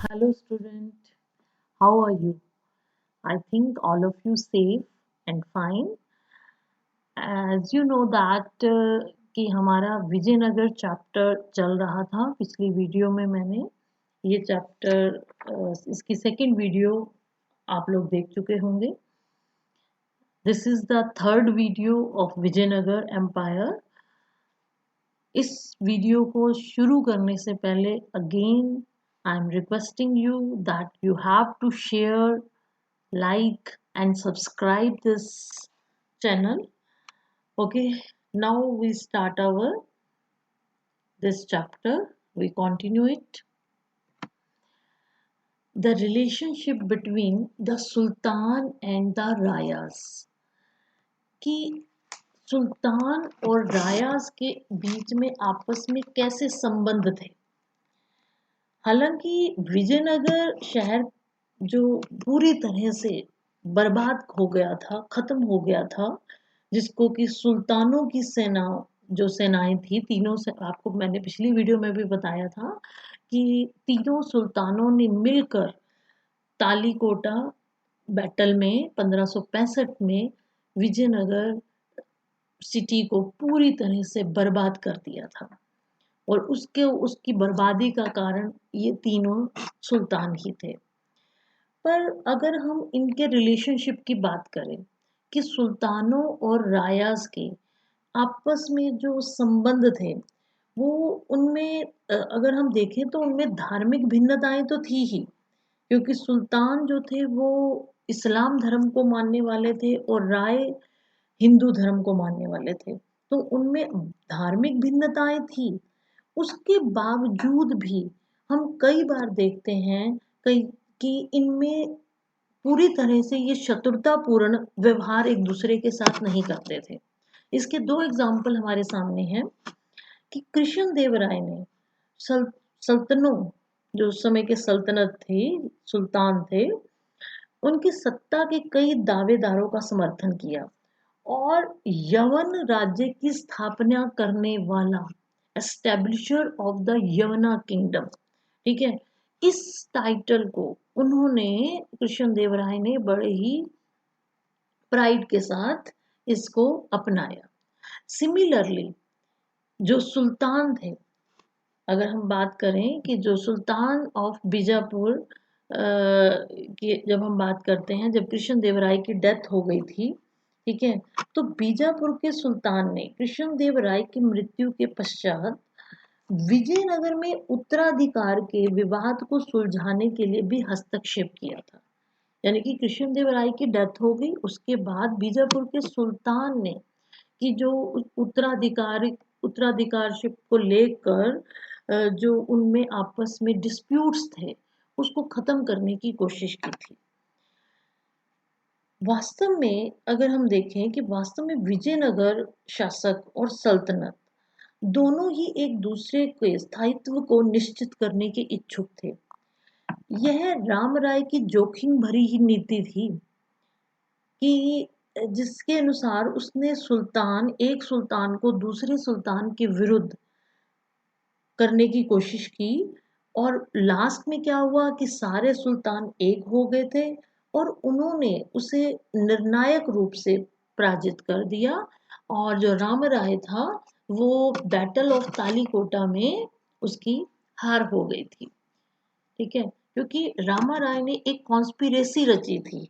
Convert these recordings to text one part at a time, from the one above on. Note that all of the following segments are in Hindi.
Hello student, how are you? I think all of you safe and fine. As you know that कि हमारा विजयनगर चैप्टर चल रहा था। पिछली वीडियो में मैंने ये चैप्टर इसकी सेकंड वीडियो आप लोग देख चुके होंगे। This is the third video of Vijayanagar empire. इस वीडियो को शुरू करने से पहले again I am requesting you that you have to share, like and subscribe this channel. Okay, now we start our this chapter. We continue it. The relationship between the sultan and the rayas. कि सुल्तान और रायास के बीच में आपस में कैसे संबंध थे। हालांकि विजयनगर शहर जो पूरी तरह से बर्बाद हो गया था, खत्म हो गया था, जिसको कि सुल्तानों की सेना जो सेनाएं थी तीनों से, आपको मैंने पिछली वीडियो में भी बताया था कि तीनों सुल्तानों ने मिलकर तालीकोटा बैटल में 1565 में विजयनगर सिटी को पूरी तरह से बर्बाद कर दिया था। और उसकी बर्बादी का कारण ये तीनों सुल्तान ही थे। पर अगर हम इनके रिलेशनशिप की बात करें कि सुल्तानों और रायास के आपस में जो संबंध थे वो उनमें अगर हम देखें तो उनमें धार्मिक भिन्नताएं तो थी ही, क्योंकि सुल्तान जो थे वो इस्लाम धर्म को मानने वाले थे और राय हिंदू धर्म को मानने वाले थे। तो उनमें धार्मिक भिन्नताएं थी। उसके बावजूद भी हम कई बार देखते हैं कई कि इनमें पूरी तरह से ये शत्रुतापूर्ण व्यवहार एक दूसरे के साथ नहीं करते थे। इसके दो एग्जाम्पल हमारे सामने हैं कि कृष्ण देव राय ने सल्तनों जो उस समय के सल्तनत थे, सुल्तान थे, उनकी सत्ता के कई दावेदारों का समर्थन किया और यवन राज्य की स्थापना करने वाला एस्टेब्लिशर ऑफ द यवना किंगडम, ठीक है, इस टाइटल को उन्होंने कृष्णदेव राय ने बड़े ही प्राइड के साथ इसको अपनाया। सिमिलरली जो सुल्तान थे, अगर हम बात करें कि जो सुल्तान ऑफ बीजापुर की जब हम बात करते हैं, जब कृष्णदेव राय की डेथ हो गई थी, ठीक है, तो बीजापुर के सुल्तान ने कृष्णदेव राय की मृत्यु के पश्चात विजयनगर में उत्तराधिकार के विवाद को सुलझाने के लिए भी हस्तक्षेप किया था। यानी कि कृष्णदेव राय की डेथ हो गई, उसके बाद बीजापुर के सुल्तान ने कि जो उत्तराधिकारशिप को लेकर जो उनमें आपस में डिस्प्यूट्स थे उसको खत्म करने की कोशिश की थी। वास्तव में अगर हम देखें कि वास्तव में विजयनगर शासक और सल्तनत दोनों ही एक दूसरे के स्थायित्व को निश्चित करने के इच्छुक थे। यह राम राय की जोखिम भरी ही नीति थी कि जिसके अनुसार उसने एक सुल्तान को दूसरे सुल्तान के विरुद्ध करने की कोशिश की और लास्ट में क्या हुआ कि सारे सुल्तान एक हो गए थे और उन्होंने उसे निर्णायक रूप से पराजित कर दिया। और जो राम राय था वो बैटल ऑफ तालीकोटा में उसकी हार हो गई थी, ठीक है, क्योंकि रामा राय ने एक कॉन्स्पिरेसी रची थी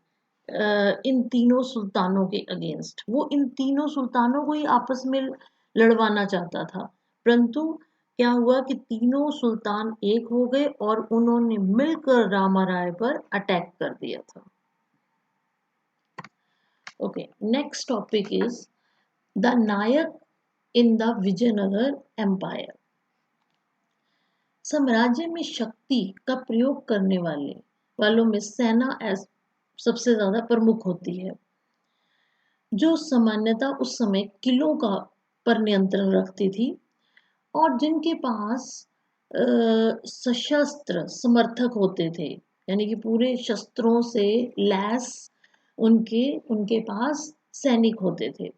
इन तीनों सुल्तानों के अगेंस्ट। वो इन तीनों सुल्तानों को ही आपस में लड़वाना चाहता था, परंतु क्या हुआ कि तीनों सुल्तान एक हो गए और उन्होंने मिलकर रामा राय पर अटैक कर दिया था। Okay, next topic is the nayaka in the Vijayanagar empire. साम्राज्य में शक्ति का प्रयोग करने वालों में सेना सबसे ज्यादा प्रमुख होती है, जो सामान्यतः उस समय किलों का पर नियंत्रण रखती थी और जिनके पास सशस्त्र समर्थक होते थे, यानी कि पूरे शस्त्रों से लैस उनके पास सैनिक होते थे।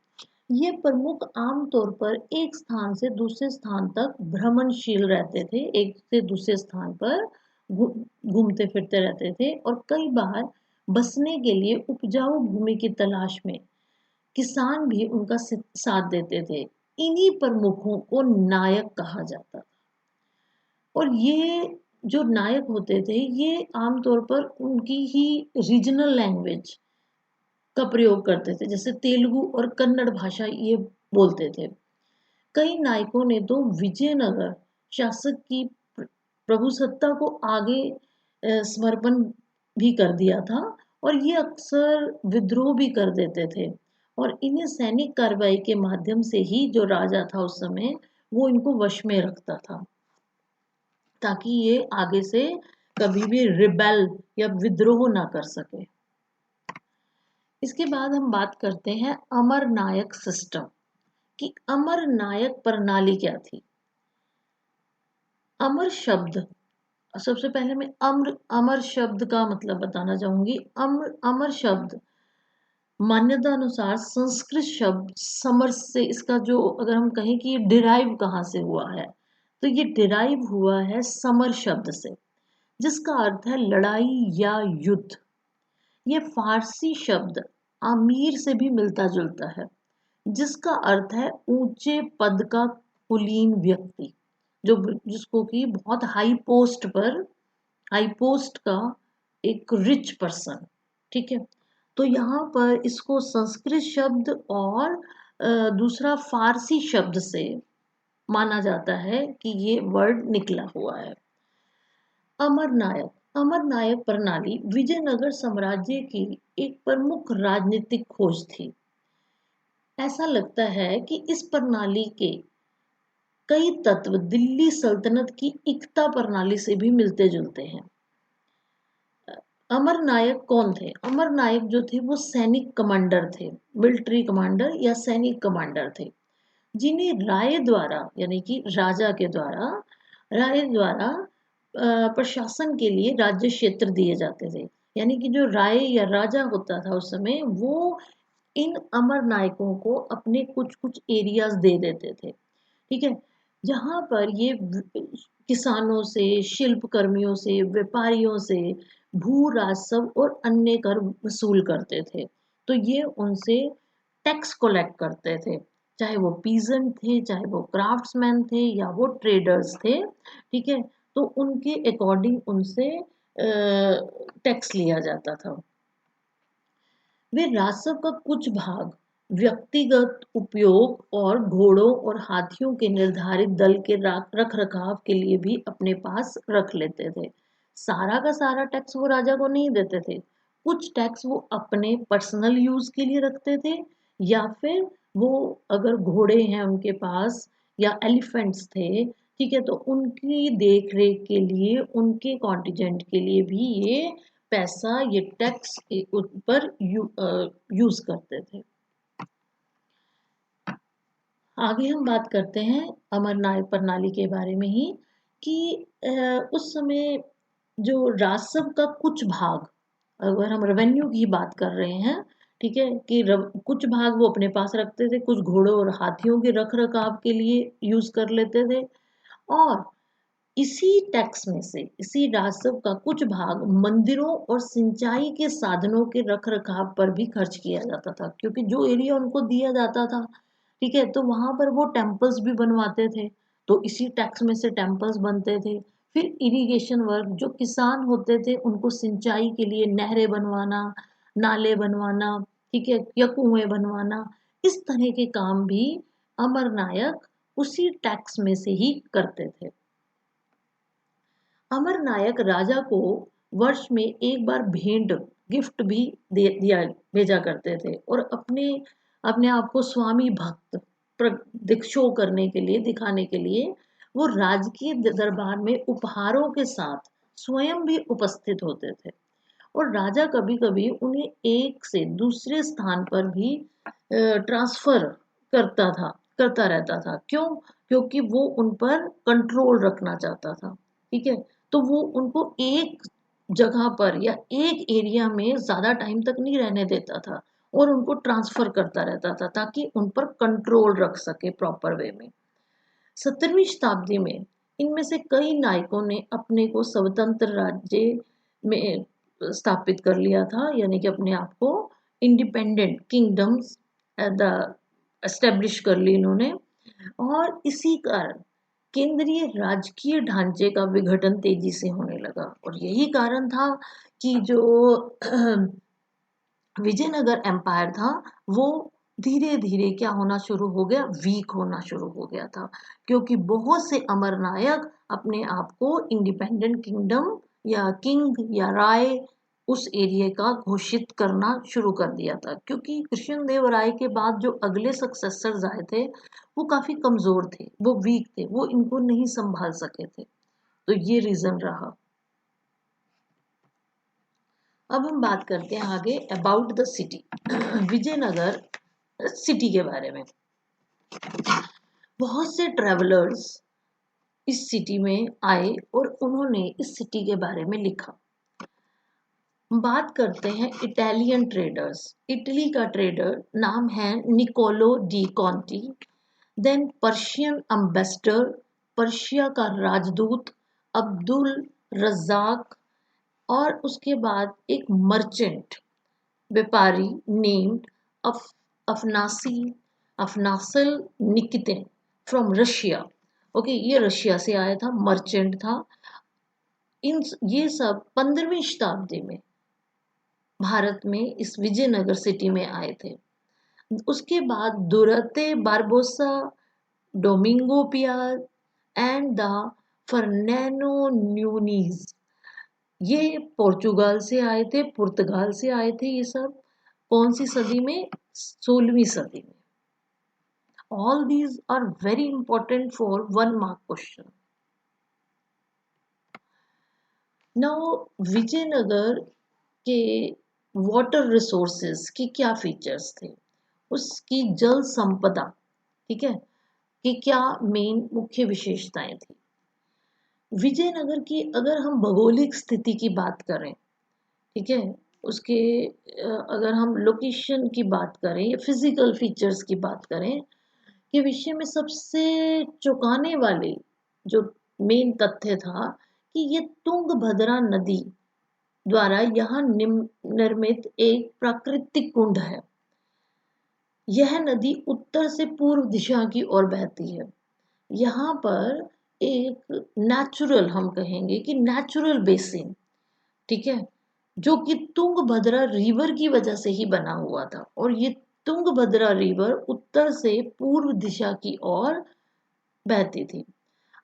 ये प्रमुख आमतौर पर एक स्थान से दूसरे स्थान तक भ्रमणशील रहते थे, एक से दूसरे स्थान पर घूमते फिरते रहते थे और कई बार बसने के लिए उपजाऊ भूमि की तलाश में किसान भी उनका साथ देते थे। इन्हीं प्रमुखों को नायक कहा जाता था। और ये जो नायक होते थे ये आमतौर पर उनकी ही रीजनल लैंग्वेज का प्रयोग करते थे, जैसे तेलुगु और कन्नड़ भाषा ये बोलते थे। कई नायकों ने तो विजयनगर शासक की प्रभुसत्ता को आगे समर्पण भी कर दिया था और ये अक्सर विद्रोह भी कर देते थे और इन्हें सैनिक कार्रवाई के माध्यम से ही जो राजा था उस समय वो इनको वश में रखता था ताकि ये आगे से कभी भी रिबेल या विद्रोह ना कर सके। इसके बाद हम बात करते हैं अमर नायक सिस्टम कि अमर नायक प्रणाली क्या थी। अमर शब्द, सबसे पहले मैं अमर शब्द का मतलब बताना चाहूंगी। अमर शब्द मान्यता अनुसार संस्कृत शब्द समर से, इसका जो अगर हम कहें कि ये डिराइव कहाँ से हुआ है तो ये डिराइव हुआ है समर शब्द से जिसका अर्थ है लड़ाई या युद्ध। ये फारसी शब्द अमीर से भी मिलता जुलता है जिसका अर्थ है ऊंचे पद का कुलीन व्यक्ति, जो जिसको कि बहुत हाई पोस्ट का एक रिच पर्सन। ठीक है, तो यहाँ पर इसको संस्कृत शब्द और दूसरा फारसी शब्द से माना जाता है कि ये वर्ड निकला हुआ है। अमर नायक प्रणाली विजयनगर साम्राज्य की एक प्रमुख राजनीतिक खोज थी। ऐसा लगता है कि इस प्रणाली के कई तत्व दिल्ली सल्तनत की इक्ता प्रणाली से भी मिलते जुलते हैं। अमर नायक कौन थे? अमर नायक जो थे वो सैनिक कमांडर थे, मिलिट्री कमांडर या सैनिक कमांडर थे जिन्हें राय द्वारा यानी कि राय द्वारा प्रशासन के लिए राज्य क्षेत्र दिए जाते थे। यानी कि जो राय या राजा होता था उस समय वो इन अमर नायकों को अपने कुछ कुछ एरियाज दे देते थे। ठीक है, जहां पर ये किसानों से, शिल्प कर्मियों से, व्यापारियों से भू राजस्व और अन्य कर वसूल करते थे। तो ये उनसे टैक्स कलेक्ट करते थे, चाहे वो पीजेंट थे, चाहे वो क्राफ्ट्समैन थे या वो ट्रेडर्स थे। ठीक है, तो उनके अकॉर्डिंग उनसे टैक्स लिया जाता था। वे राजस्व का कुछ भाग व्यक्तिगत उपयोग और घोड़ों और हाथियों के निर्धारित दल के रख रखाव के लिए भी अपने पास रख लेते थे। सारा का सारा टैक्स वो राजा को नहीं देते थे, कुछ टैक्स वो अपने पर्सनल यूज के लिए रखते थे या फिर वो अगर घोड़े हैं उनके पास या एलिफेंट्स थे, ठीक है, तो उनकी देख रेख के लिए, उनके कॉन्टिजेंट के लिए भी ये पैसा, ये टैक्स पर यूज करते थे। आगे हम बात करते हैं अमर नायक प्रणाली के बारे में ही कि उस समय जो राजस्व का कुछ भाग, अगर हम रेवेन्यू की बात कर रहे हैं, ठीक है, कि कुछ भाग वो अपने पास रखते थे, कुछ घोड़ों और हाथियों के रख रखाव के लिए यूज कर लेते थे और इसी टैक्स में से, इसी राजस्व का कुछ भाग मंदिरों और सिंचाई के साधनों के रख रखाव पर भी खर्च किया जाता था क्योंकि जो एरिया उनको दिया जाता था, ठीक है, तो वहां पर वो टेम्पल्स भी बनवाते थे, तो इसी टैक्स में से टेम्पल्स बनते थे। फिर इरिगेशन वर्क, जो किसान होते थे उनको सिंचाई के लिए नहरें बनवाना, नाले बनवाना, ठीक है, या कुएं बनवाना, इस तरह के काम भी अमर नायक उसी टैक्स में से ही करते थे। अमर नायक राजा को वर्ष में एक बार भेंट, गिफ्ट भी दिया भेजा करते थे और अपने अपने आप को स्वामी भक्त शो करने के लिए, दिखाने के लिए वो राजकीय दरबार में उपहारों के साथ स्वयं भी उपस्थित होते थे और राजा कभी कभी उन्हें एक से दूसरे स्थान पर भी ट्रांसफर करता रहता था। क्यों? क्योंकि वो उन पर कंट्रोल रखना चाहता था। ठीक है, तो वो उनको एक जगह पर या एक एरिया में ज्यादा टाइम तक नहीं रहने देता था और उनको ट्रांसफर करता रहता था ताकि उन पर कंट्रोल रख सके प्रॉपर वे में। 17वीं शताब्दी में इनमें से कई नायकों ने अपने को स्वतंत्र राज्य में स्थापित कर लिया था, यानी कि अपने आप को इंडिपेंडेंट किंगडम्स द एस्टेब्लिश कर ली इन्होंने। और इसी कारण केंद्रीय राजकीय ढांचे का विघटन तेजी से होने लगा, और यही कारण था कि जो विजयनगर एम्पायर था वो धीरे धीरे क्या होना शुरू हो गया, वीक होना शुरू हो गया था, क्योंकि बहुत से अमर नायक अपने आप को इंडिपेंडेंट किंगडम या किंग या राय उस एरिया का घोषित करना शुरू कर दिया था, क्योंकि कृष्णदेव राय के बाद जो अगले सक्सेसर्स आए थे वो काफी कमजोर थे, वो वीक थे, वो इनको नहीं संभाल सके थे। तो ये रीजन रहा। अब हम बात करते हैं आगे about the city, Vijayanagar city के बारे में। बहुत से ट्रेवलर्स इस सिटी में आए और उन्होंने इस सिटी के बारे में लिखा। बात करते हैं इटालियन ट्रेडर्स। इटली का ट्रेडर नाम है Niccolo de Conti. Then Persian ambassador, Persia का राजदूत अब्दुल रज्जाक। और उसके बाद एक मर्चेंट व्यापारी नेम्ड अफनासी अफनासल निकितिन फ्रॉम रशिया। ओके, ये रशिया से आया था, मर्चेंट था। इन ये सब 15वीं शताब्दी में भारत में इस विजयनगर सिटी में आए थे। उसके बाद दुरते बारबोसा, डोमिंगो पियाज एंड द फर्नैनो न्यूनीज, ये पोर्चुगाल से आए थे, पुर्तगाल से आए थे। ये सब कौन सी सदी में? 16वीं सदी में। All these are very important for 1 mark question. Now Vijayanagar के वाटर रिसोर्सेज की क्या फीचर्स थे, उसकी जल संपदा, ठीक है, कि क्या मेन मुख्य विशेषताएं थी। विजयनगर की अगर हम भौगोलिक स्थिति की बात करें, ठीक है, उसके अगर हम लोकेशन की बात करें या फिजिकल फीचर्स की बात करें, के विषय में सबसे चौंकाने वाले जो मेन तथ्य था कि ये तुंगभद्रा नदी द्वारा यहाँ निर्मित एक प्राकृतिक कुंड है। यह नदी उत्तर से पूर्व दिशा की ओर बहती है। यहाँ पर एक नेचुरल, हम कहेंगे कि नेचुरल बेसिन, ठीक है, जो कि तुंगभद्रा रिवर की वजह से ही बना हुआ था। और ये तुंगभद्रा रिवर उत्तर से पूर्व दिशा की ओर बहती थी।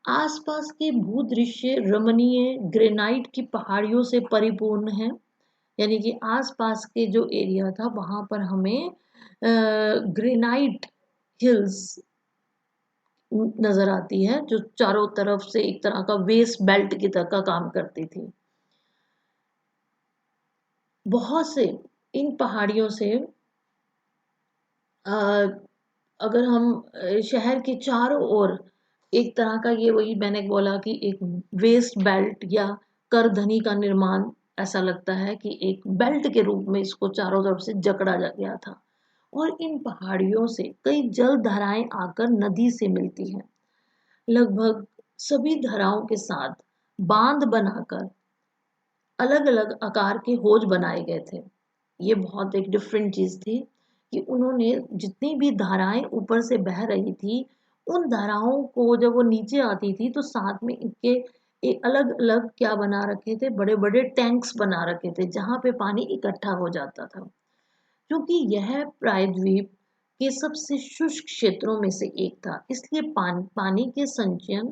आसपास के भूदृश्य रमणीय ग्रेनाइट की पहाड़ियों से परिपूर्ण है, यानी कि आसपास के जो एरिया था वहां पर हमें ग्रेनाइट हिल्स नजर आती है, जो चारों तरफ से एक तरह का वेस्ट बेल्ट की तरह का काम करती थी। बहुत से इन पहाड़ियों से अगर हम शहर के चारों ओर एक तरह का, ये वही मैंने बोला कि एक वेस्ट बेल्ट या करधनी का निर्माण, ऐसा लगता है कि एक बेल्ट के रूप में इसको चारों तरफ से जकड़ा जा गया था। और इन पहाड़ियों से कई जल धाराएं आकर नदी से मिलती हैं। लगभग सभी धाराओं के साथ बांध बनाकर अलग अलग आकार के होज बनाए गए थे। ये बहुत एक डिफरेंट चीज थी कि उन्होंने जितनी भी धाराएं ऊपर से बह रही थी, उन धाराओं को जब वो नीचे आती थी तो साथ में इनके एक अलग अलग क्या बना रखे थे, बड़े बड़े टैंक्स बना रखे थे जहां पे पानी इकट्ठा हो जाता था। क्योंकि यह प्रायद्वीप के सबसे शुष्क क्षेत्रों में से एक था, इसलिए पानी के संचयन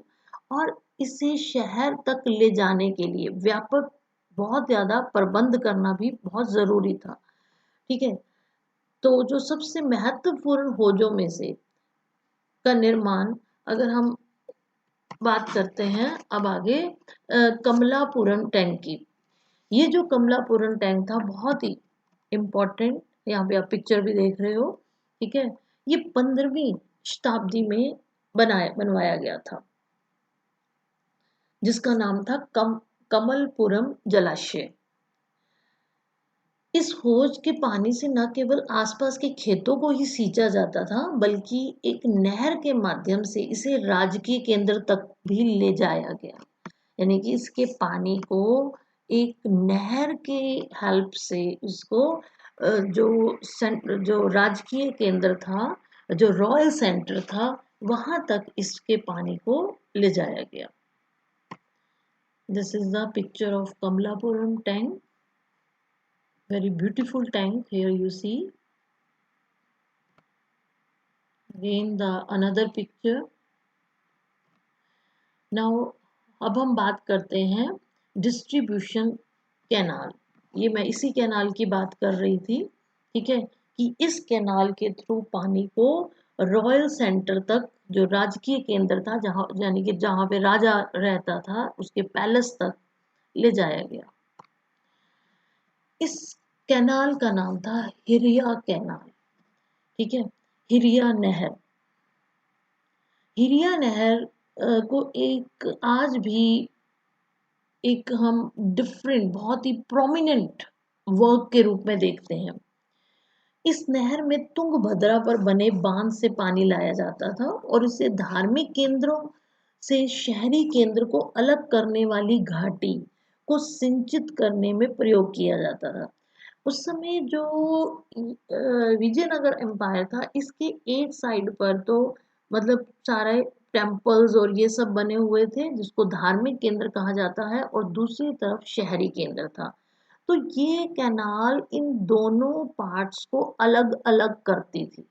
और इसे शहर तक ले जाने के लिए व्यापक बहुत ज्यादा प्रबंध करना भी बहुत जरूरी था। ठीक है, तो जो सबसे महत्वपूर्ण होजों में से का निर्माण, अगर हम बात करते हैं अब आगे कमलापुरम टैंक की। ये जो कमलापुरम टैंक था बहुत ही इम्पोर्टेंट, यहाँ पे आप पिक्चर भी देख रहे हो, ठीक है, ये 15वीं शताब्दी में बनवाया गया था, जिसका नाम था कमलपुरम जलाशय। इस हौज के पानी से न केवल आसपास के खेतों को ही सींचा जाता था, बल्कि एक नहर के माध्यम से इसे राजकीय केंद्र तक भी ले जाया गया। यानी कि इसके पानी को एक नहर के हेल्प से इसको जो राजकीय केंद्र था, जो रॉयल सेंटर था, वहां तक इसके पानी को ले जाया गया। This is the picture of Kamalapuram tank, very beautiful tank. Here you see again the another picture. Now अब हम बात करते हैं डिस्ट्रीब्यूशन कैनाल। ये मैं इसी कैनाल की बात कर रही थी, ठीक है, कि इस कैनाल के थ्रू पानी को रॉयल सेंटर तक, जो राजकीय केंद्र था, जहाँ यानी कि जहाँ पे राजा रहता था, उसके पैलेस तक ले जाया गया। इस कैनाल का नाम था हिरिया कैनाल, ठीक है, हिरिया नहर। हिरिया नहर को एक आज भी एक हम डिफरेंट, बहुत ही प्रोमिनेंट वर्क के रूप में देखते हैं। इस नहर में तुंगभद्रा पर बने बांध से पानी लाया जाता था और इसे धार्मिक केंद्रों से शहरी केंद्र को अलग करने वाली घाटी को सिंचित करने में प्रयोग किया जाता था। उस समय जो विजयनगर एम्पायर था, इसके एक साइड पर तो मतलब सारे टेम्पल्स और ये सब बने हुए थे, जिसको धार्मिक केंद्र कहा जाता है, और दूसरी तरफ शहरी केंद्र था। तो ये कैनाल इन दोनों पार्ट्स को अलग अलग करती थी,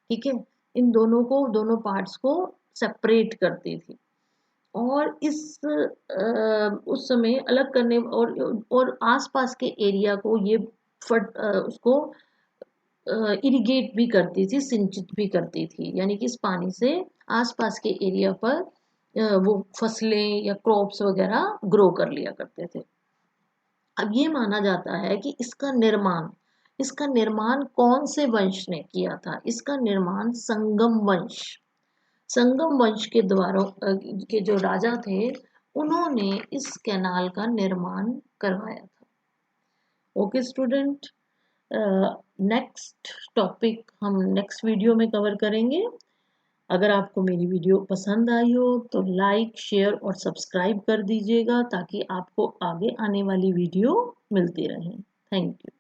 ठीक है, इन दोनों पार्ट्स को सेपरेट करती थी। और उस समय अलग करने और आसपास के एरिया को ये उसको इरिगेट भी करती थी, सिंचित भी करती थी, यानी कि इस पानी से आसपास के एरिया पर वो फसलें या क्रॉप्स वगैरह ग्रो कर लिया करते थे। अब ये माना जाता है कि इसका निर्माण कौन से वंश ने किया था? इसका निर्माण संगम वंश के द्वारा के जो राजा थे, उन्होंने इस कैनाल का निर्माण करवाया था। ओके स्टूडेंट, नेक्स्ट टॉपिक हम नेक्स्ट वीडियो में कवर करेंगे। अगर आपको मेरी वीडियो पसंद आई हो तो लाइक, शेयर और सब्सक्राइब कर दीजिएगा, ताकि आपको आगे आने वाली वीडियो मिलती रहे। Thank you.